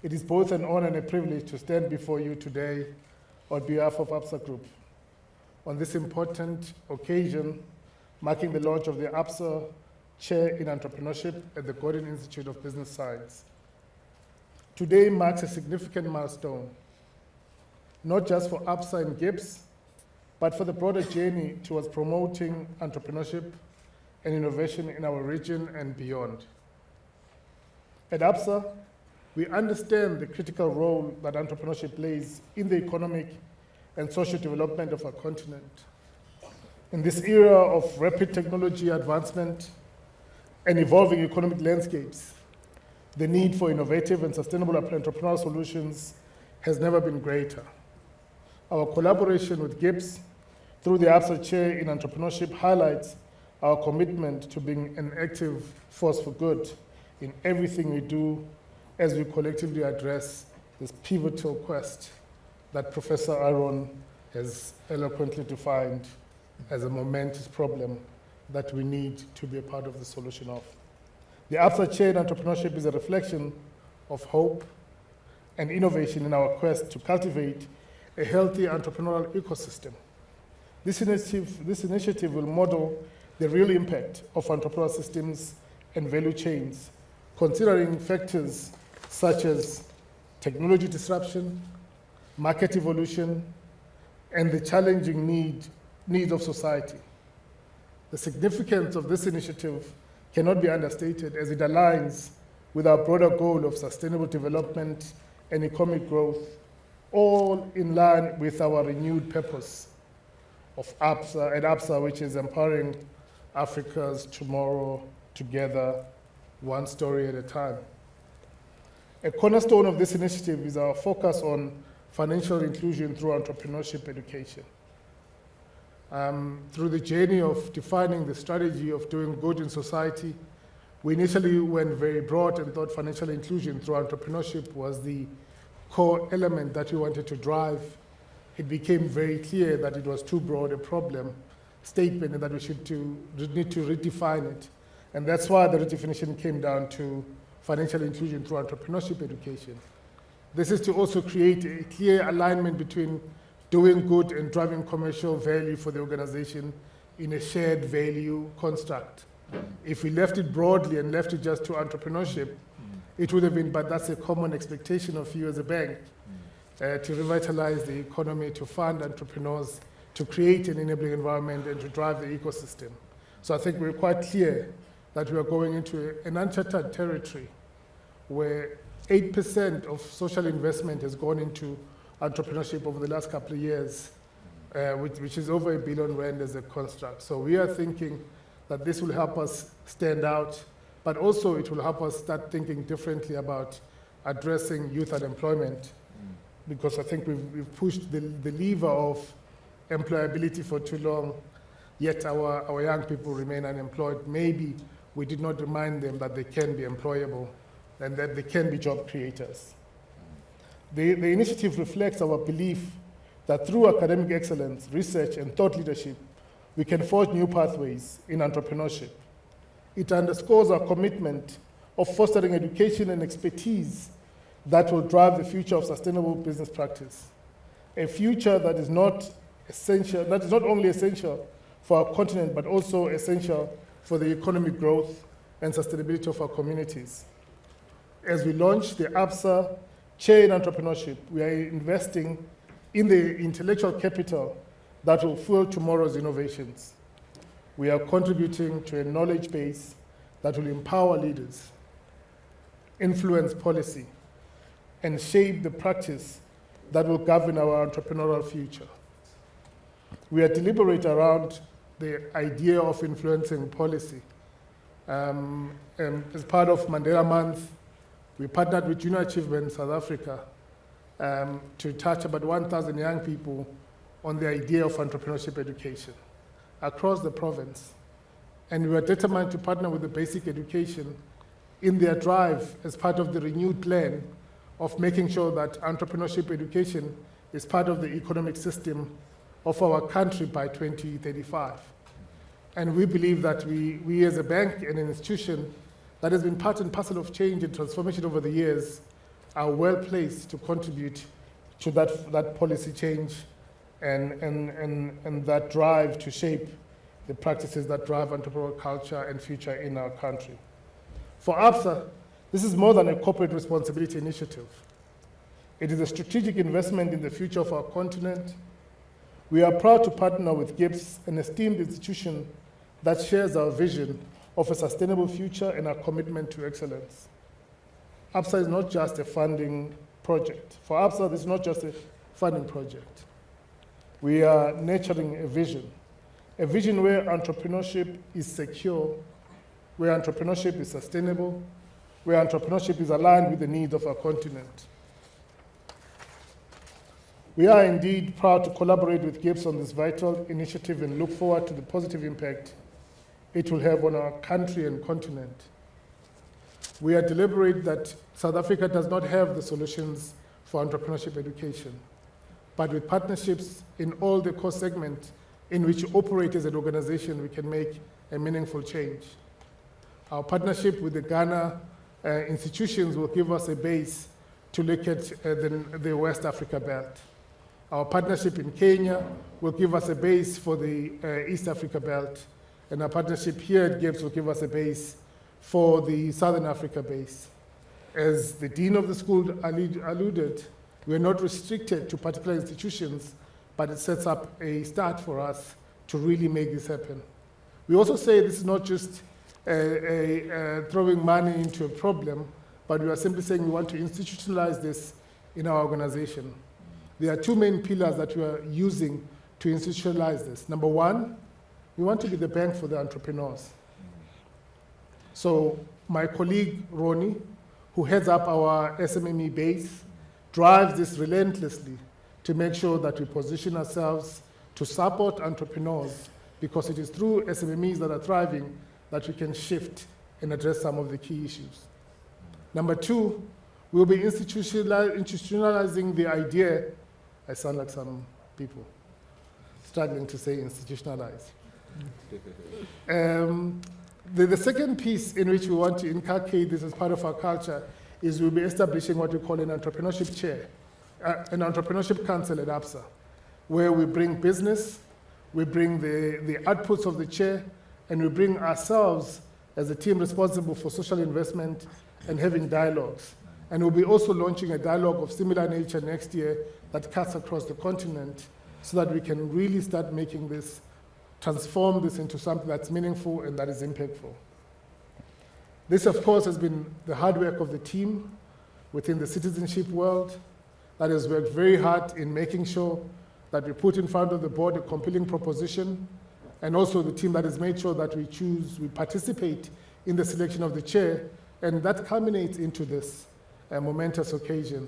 It is both an honor and a privilege to stand before you today on behalf of Absa Group on this important occasion marking the launch of the Absa Chair in Entrepreneurship at the Gordon Institute of Business Science. Today marks a significant milestone, not just for Absa and GIBS, but for the broader journey towards promoting entrepreneurship and innovation in our region and beyond. At Absa, we understand the critical role that entrepreneurship plays in the economic and social development of our continent. In this era of rapid technology advancement and evolving economic landscapes, the need for innovative and sustainable entrepreneurial solutions has never been greater. Our collaboration with GIBS through the Absa Chair in Entrepreneurship highlights our commitment to being an active force for good in everything we do as we collectively address this pivotal quest that Professor Aaron has eloquently defined as a momentous problem that we need to be a part of the solution of. The Absa Chair in Entrepreneurship is a reflection of hope and innovation in our quest to cultivate a healthy entrepreneurial ecosystem. This initiative will model the real impact of entrepreneurial systems and value chains, considering factors such as technology disruption, market evolution, and the challenging needs of society. The significance of this initiative cannot be understated as it aligns with our broader goal of sustainable development and economic growth, all in line with our renewed purpose of Absa, at Absa, which is empowering Africa's tomorrow together, one story at a time. A cornerstone of this initiative is our focus on financial inclusion through entrepreneurship education. Through the journey of defining the strategy of doing good in society, we initially went very broad and thought financial inclusion through entrepreneurship was the core element that we wanted to drive. It became very clear that it was too broad a problem statement and that we need to redefine it. And that's why the redefinition came down to financial inclusion through entrepreneurship education. This is to also create a clear alignment between doing good and driving commercial value for the organization in a shared value construct. If we left it broadly and left it just to entrepreneurship, it would have been, but that's a common expectation of you as a bank, to revitalize the economy, to fund entrepreneurs, to create an enabling environment, and to drive the ecosystem. So I think we're quite clear that we are going into an uncharted territory where 8% of social investment has gone into entrepreneurship over the last couple of years, which is over R1 billion as a construct. So we are thinking that this will help us stand out, but also it will help us start thinking differently about addressing youth unemployment, because I think we've pushed the lever of employability for too long, yet our young people remain unemployed. Maybe we did not remind them that they can be employable and that they can be job creators. The initiative reflects our belief that through academic excellence, research, and thought leadership, we can forge new pathways in entrepreneurship. It underscores our commitment of fostering education and expertise that will drive the future of sustainable business practice. A future that is not only essential for our continent, but also essential for the economic growth and sustainability of our communities. As we launch the Absa Chair in Entrepreneurship, we are investing in the intellectual capital that will fuel tomorrow's innovations. We are contributing to a knowledge base that will empower leaders, influence policy, and shape the practice that will govern our entrepreneurial future. We are deliberate around the idea of influencing policy. And as part of Mandela Month, we partnered with Junior Achievement South Africa to touch about 1,000 young people on the idea of entrepreneurship education across the province. And we were determined to partner with the basic education in their drive as part of the renewed plan of making sure that entrepreneurship education is part of the economic system of our country by 2035. And we believe that we as a bank and an institution that has been part and parcel of change and transformation over the years, are well placed to contribute to that policy change and that drive to shape the practices that drive entrepreneurial culture and future in our country. For Absa, this is more than a corporate responsibility initiative. It is a strategic investment in the future of our continent. We are proud to partner with GIBS, an esteemed institution that shares our vision of a sustainable future and our commitment to excellence. Absa is not just a funding project. For Absa, this is not just a funding project. We are nurturing a vision where entrepreneurship is secure, where entrepreneurship is sustainable, where entrepreneurship is aligned with the needs of our continent. We are indeed proud to collaborate with GIBS on this vital initiative and look forward to the positive impact it will have on our country and continent. We are deliberate that South Africa does not have the solutions for entrepreneurship education, but with partnerships in all the core segments in which we operate as an organization, we can make a meaningful change. Our partnership with the Ghana institutions will give us a base to look at the West Africa belt. Our partnership in Kenya will give us a base for the East Africa belt, and our partnership here at GIBS will give us a base for the Southern Africa base. As the Dean of the school alluded, we're not restricted to particular institutions, but it sets up a start for us to really make this happen. We also say this is not just throwing money into a problem, but we are simply saying we want to institutionalize this in our organization. There are two main pillars that we are using to institutionalize this. Number one, we want to be the bank for the entrepreneurs. So my colleague, Ronnie, who heads up our SMME base, drives this relentlessly to make sure that we position ourselves to support entrepreneurs, because it is through SMMEs that are thriving that we can shift and address some of the key issues. Number two, we'll be institutionalizing the idea. I sound like some people struggling to say institutionalize. The second piece in which we want to inculcate this as part of our culture is we'll be establishing what we call an entrepreneurship chair, an entrepreneurship council at Absa, where we bring business, we bring the outputs of the chair, and we bring ourselves as a team responsible for social investment and having dialogues. And we'll be also launching a dialogue of similar nature next year that cuts across the continent so that we can really start making this, transform this into something that's meaningful and that is impactful. This, of course, has been the hard work of the team within the citizenship world that has worked very hard in making sure that we put in front of the board a compelling proposition, and also the team that has made sure that we participate in the selection of the chair, and that culminates into this momentous occasion.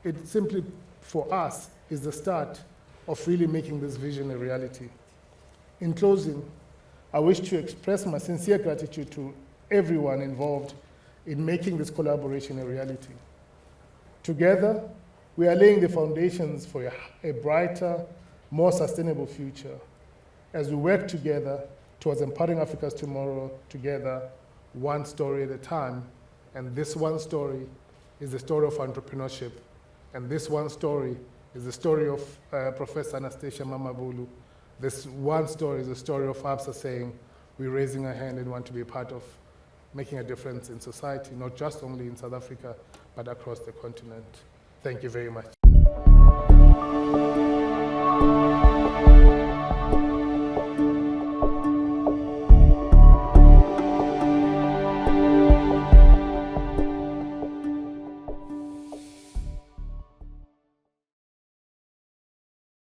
It simply, for us, is the start of really making this vision a reality. In closing, I wish to express my sincere gratitude to everyone involved in making this collaboration a reality. Together, we are laying the foundations for a brighter, more sustainable future as we work together towards empowering Africa's tomorrow together, one story at a time. And this one story is the story of entrepreneurship. And this one story is the story of Professor Anastasia Mamabulu. This one story is the story of Absa saying, we're raising our hand and want to be a part of making a difference in society, not just only in South Africa, but across the continent. Thank you very much.